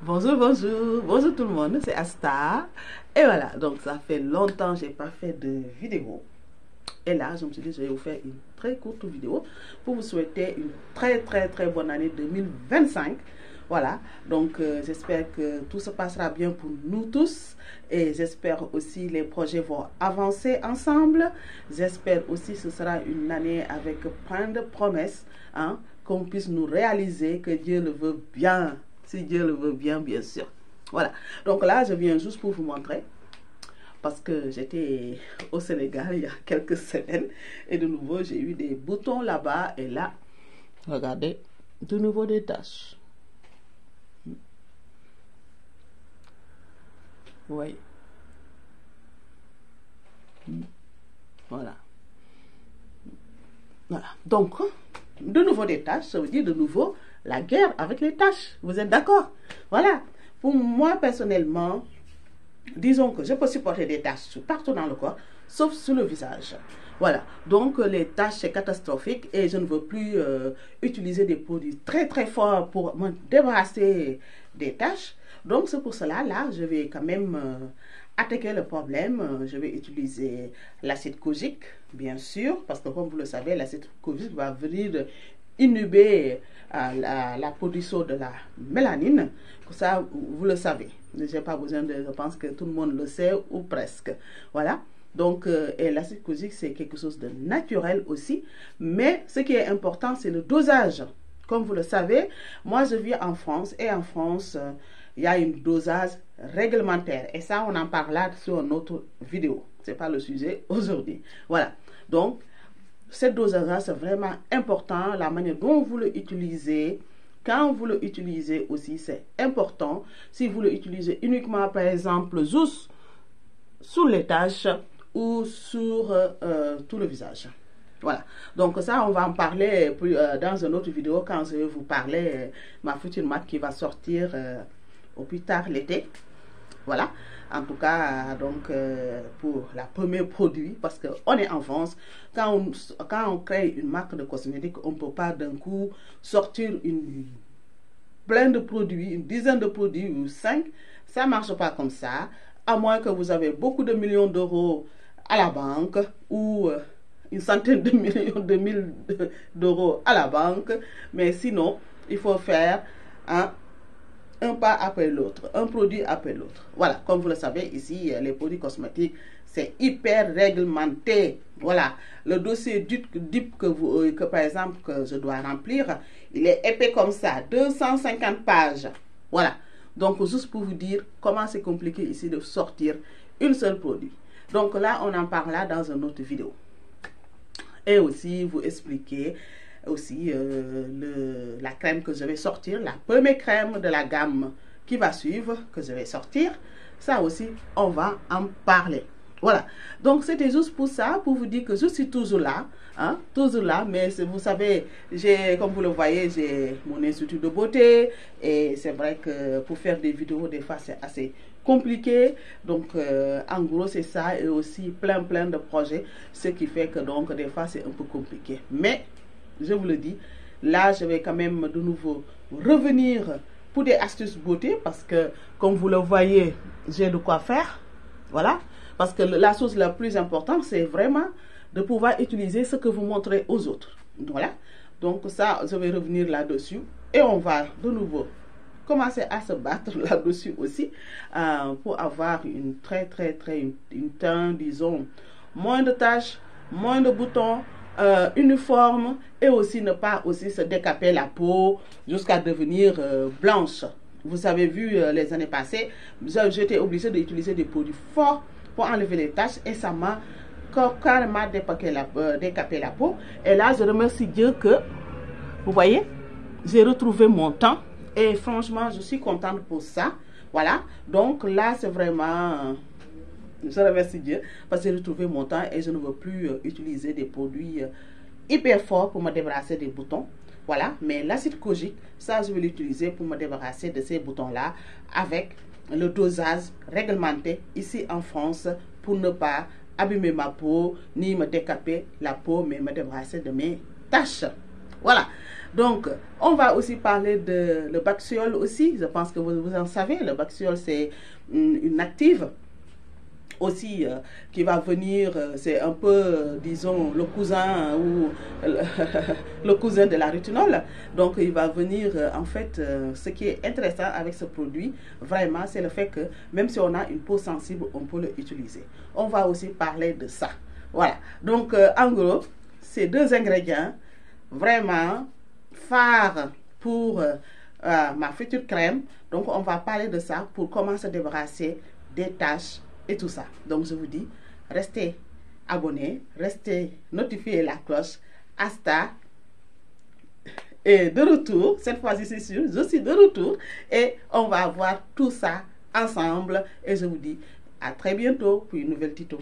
Bonjour, bonjour, bonjour tout le monde, c'est Asta. Et voilà, donc ça fait longtemps que je n'ai pas fait de vidéo. Et là, je me suis dit, je vais vous faire une très courte vidéo pour vous souhaiter une très bonne année 2025. Voilà, donc j'espère que tout se passera bien pour nous tous. Et j'espère aussi les projets vont avancer ensemble. J'espère aussi que ce sera une année avec plein de promesses, hein, qu'on puisse nous réaliser, que Dieu le veut bien. Si Dieu le veut bien, bien sûr. Voilà. Donc là, je viens juste pour vous montrer. Parce que j'étais au Sénégal il y a quelques semaines. Et de nouveau, j'ai eu des boutons là-bas. Et là, regardez, de nouveau des taches. Oui. Voilà. Voilà. Donc, de nouveau des tâches, ça veut dire de nouveau la guerre avec les tâches. Vous êtes d'accord? Voilà. Pour moi, personnellement, disons que je peux supporter des tâches partout dans le corps, sauf sur le visage. Voilà. Donc, les tâches, c'est catastrophique et je ne veux plus utiliser des produits très forts pour me débarrasser des tâches. Donc, c'est pour cela, là, je vais quand même attaquer le problème. Je vais utiliser l'acide kojique, bien sûr, parce que comme vous le savez, l'acide kojique va venir inhiber la production de la mélanine. Ça, vous le savez. Je n'ai pas besoin de... Je pense que tout le monde le sait, ou presque. Voilà. Donc, et l'acide kojique, c'est quelque chose de naturel aussi. Mais ce qui est important, c'est le dosage. Comme vous le savez, moi, je vis en France. Et en France, il y a une dosage réglementaire. Et ça, on en parlera sur une autre vidéo. Ce n'est pas le sujet aujourd'hui. Voilà. Donc, cette dosage, c'est vraiment important. La manière dont vous l'utilisez, quand vous l'utilisez aussi, c'est important. Si vous l'utilisez uniquement, par exemple, juste sur les taches ou sur tout le visage. Voilà. Donc ça, on va en parler dans une autre vidéo quand je vais vous parler ma future marque qui va sortir au plus tard l'été. Voilà. En tout cas, donc, pour le premier produit, parce qu'on est en France, quand on crée une marque de cosmétiques, on ne peut pas d'un coup sortir plein de produits, une dizaine de produits ou 5. Ça ne marche pas comme ça, à moins que vous avez beaucoup de millions d'euros à la banque ou une centaine de millions d'euros à la banque. Mais sinon, il faut faire un pas après l'autre, un produit après l'autre. Voilà, comme vous le savez, ici, les produits cosmétiques, c'est hyper réglementé. Voilà, le dossier DIP que par exemple, que je dois remplir, il est épais comme ça, 250 pages. Voilà, donc juste pour vous dire comment c'est compliqué ici de sortir une seule produit. Donc là, on en parlera dans une autre vidéo. Et aussi, vous expliquer aussi la crème que je vais sortir, la première crème de la gamme qui va suivre, que je vais sortir. Ça aussi, on va en parler. Voilà. Donc, c'était juste pour ça, pour vous dire que je suis toujours là. Hein, toujours là, mais vous savez, comme vous le voyez, j'ai mon institut de beauté. Et c'est vrai que pour faire des vidéos, des fois, c'est assez compliqué. Donc, en gros, c'est ça. Et aussi, plein de projets. Ce qui fait que, donc, des fois, c'est un peu compliqué. Mais, je vous le dis, là, je vais quand même de nouveau revenir pour des astuces beauté. Parce que, comme vous le voyez, j'ai de quoi faire. Voilà. Parce que la chose la plus importante, c'est vraiment de pouvoir utiliser ce que vous montrez aux autres. Voilà. Donc ça, je vais revenir là-dessus. Et on va de nouveau commencer à se battre là-dessus aussi. Pour avoir une une teinte, disons, moins de taches, moins de boutons, uniforme. Et aussi ne pas aussi se décaper la peau jusqu'à devenir blanche. Vous avez vu les années passées, j'étais obligée d'utiliser des produits forts pour enlever les taches et ça m'a carrément décapé la peau. Et là, je remercie Dieu que, vous voyez, j'ai retrouvé mon temps et franchement, je suis contente pour ça. Voilà, donc là, c'est vraiment, je remercie Dieu parce que j'ai retrouvé mon temps et je ne veux plus utiliser des produits hyper forts pour me débarrasser des boutons. Voilà, mais l'acide kojique, ça, je vais l'utiliser pour me débarrasser de ces boutons-là avec le dosage réglementé ici en France pour ne pas abîmer ma peau, ni me décaper la peau, mais me débarrasser de mes taches. Voilà. Donc, on va aussi parler de le Baxiol aussi. Je pense que vous en savez. Le Baxiol, c'est une active aussi qui va venir, c'est un peu, disons, le cousin ou le cousin de la rétinol. Donc, il va venir, en fait, ce qui est intéressant avec ce produit, vraiment, c'est le fait que même si on a une peau sensible, on peut l'utiliser. On va aussi parler de ça. Voilà. Donc, en gros, ces deux ingrédients, vraiment, phares pour ma future crème. Donc, on va parler de ça pour comment se débarrasser des taches et tout ça. Donc, je vous dis, restez abonnés, restez notifiés la cloche. Hasta. Et de retour, cette fois-ci, c'est sûr, je suis de retour. Et on va voir tout ça ensemble. Et je vous dis à très bientôt pour une nouvelle tuto.